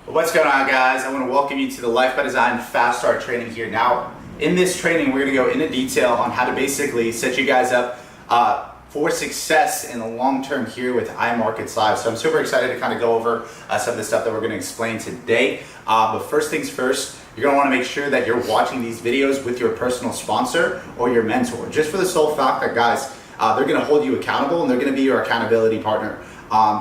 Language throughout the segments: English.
What's going on, guys? I want to welcome you to the Life by Design Fast Start training here. Now, in this training, we're going to go into detail on how to basically set you guys up for success in the long term here with iMarkets Live. So I'm super excited to kind of go over some of the stuff that we're going to explain today. But first things first, you're going to want to make sure that you're watching these videos with your personal sponsor or your mentor, just for the sole fact that, guys, they're going to hold you accountable and they're going to be your accountability partner.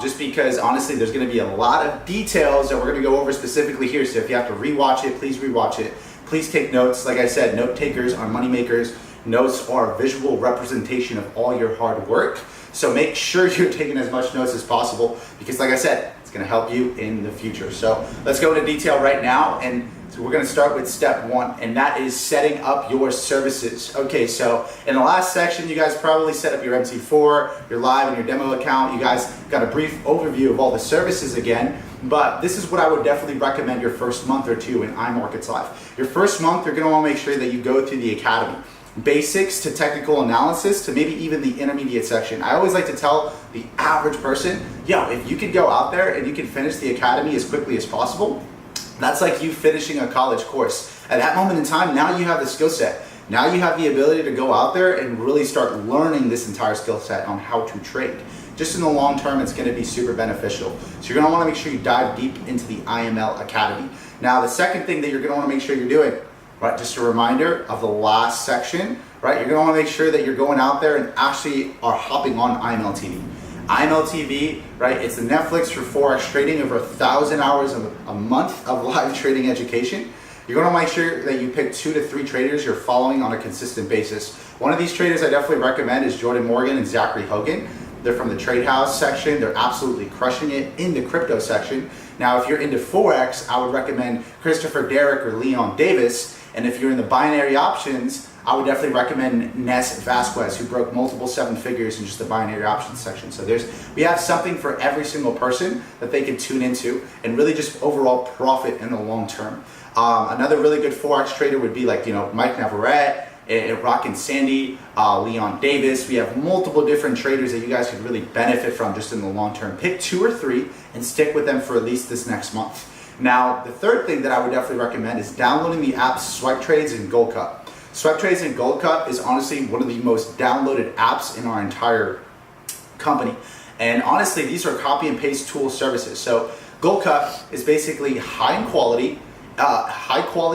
Just because honestly there's going to be a lot of details that we're going to go over specifically here, so if you have to rewatch it, please rewatch it. Please take notes. Like I said, note takers are money makers. Notes are a visual representation of all your hard work, so make sure you're taking as much notes as possible, because like I said, it's going to help you in the future. So let's go into detail right now, and so we're going to start with step one, and that is setting up your services. Okay, so in the last section, you guys probably set up your MT4, your live, and your demo account. You guys got a brief overview of all the services again, but this is what I would definitely recommend your first month or two in iMarkets Live. Your first month, you're going to want to make sure that you go through the academy. Basics to technical analysis to maybe even the intermediate section. I always like to tell the average person, yo, if you could go out there and you can finish the academy as quickly as possible, that's like you finishing a college course. At that moment in time, now you have the skill set. Now you have the ability to go out there and really start learning this entire skill set on how to trade. Just in the long term, it's going to be super beneficial. So you're going to want to make sure you dive deep into the IML Academy. Now, the second thing that you're going to want to make sure you're doing, right, just a reminder of the last section, right, you're going to want to make sure that you're going out there and actually are hopping on IML TV. IML TV, right, it's the Netflix for Forex trading, over 1,000 hours a month of live trading education. You're going to make sure that you pick 2 to 3 traders you're following on a consistent basis. One of these traders I definitely recommend is Jordan Morgan and Zachary Hogan. They're from the Trade House section. They're absolutely crushing it in the crypto section. Now, if you're into Forex, I would recommend Christopher Derrick or Leon Davis. And if you're in the binary options, I would definitely recommend Ness Vasquez, who broke multiple 7 figures in just the binary options section. So we have something for every single person that they can tune into and really just overall profit in the long term. Another really good Forex trader would be like, Mike Navarrete, Rock and Sandy, Leon Davis. We have multiple different traders that you guys could really benefit from just in the long term. Pick 2 or 3 and stick with them for at least this next month. Now, the third thing that I would definitely recommend is downloading the apps SwipeTrades and Gold Cup. SwipeTrades and Gold Cup is honestly one of the most downloaded apps in our entire company. And honestly, these are copy and paste tool services. So Gold Cup is basically high quality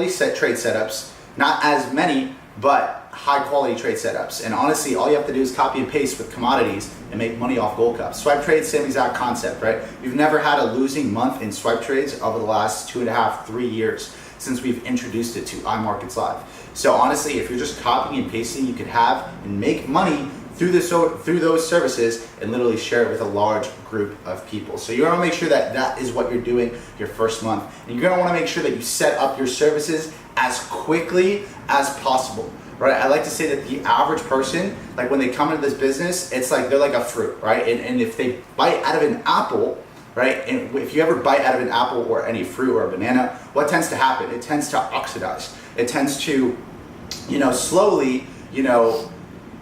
set trade setups, not as many, but high quality trade setups. And honestly, all you have to do is copy and paste with commodities and make money off Gold Cup. SwipeTrades, same exact concept, right? We've never had a losing month in SwipeTrades over the last 2.5, 3 years since we've introduced it to iMarkets Live. So honestly, if you're just copying and pasting, you could have and make money through those services and literally share it with a large group of people. So you're gonna make sure that that is what you're doing your first month. And you're gonna wanna make sure that you set up your services as quickly as possible. Right? I like to say that the average person, like when they come into this business, it's like they're like a fruit, right? And if they bite out of an apple, right? And if you ever bite out of an apple or any fruit or a banana, what tends to happen? It tends to oxidize. It tends to,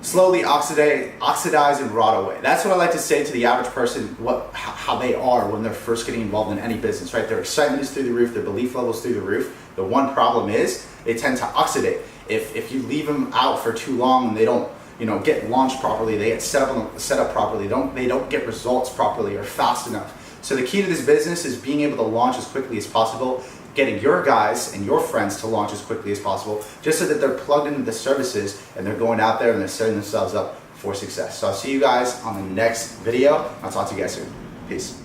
slowly oxidize and rot away. That's what I like to say to the average person, how they are when they're first getting involved in any business, right? Their excitement is through the roof, their belief level is through the roof. The one problem is they tend to oxidate. If you leave them out for too long and they don't, get launched properly, they get set up properly, they don't get results properly or fast enough. So the key to this business is being able to launch as quickly as possible, getting your guys and your friends to launch as quickly as possible, just so that they're plugged into the services and they're going out there and they're setting themselves up for success. So I'll see you guys on the next video. I'll talk to you guys soon. Peace.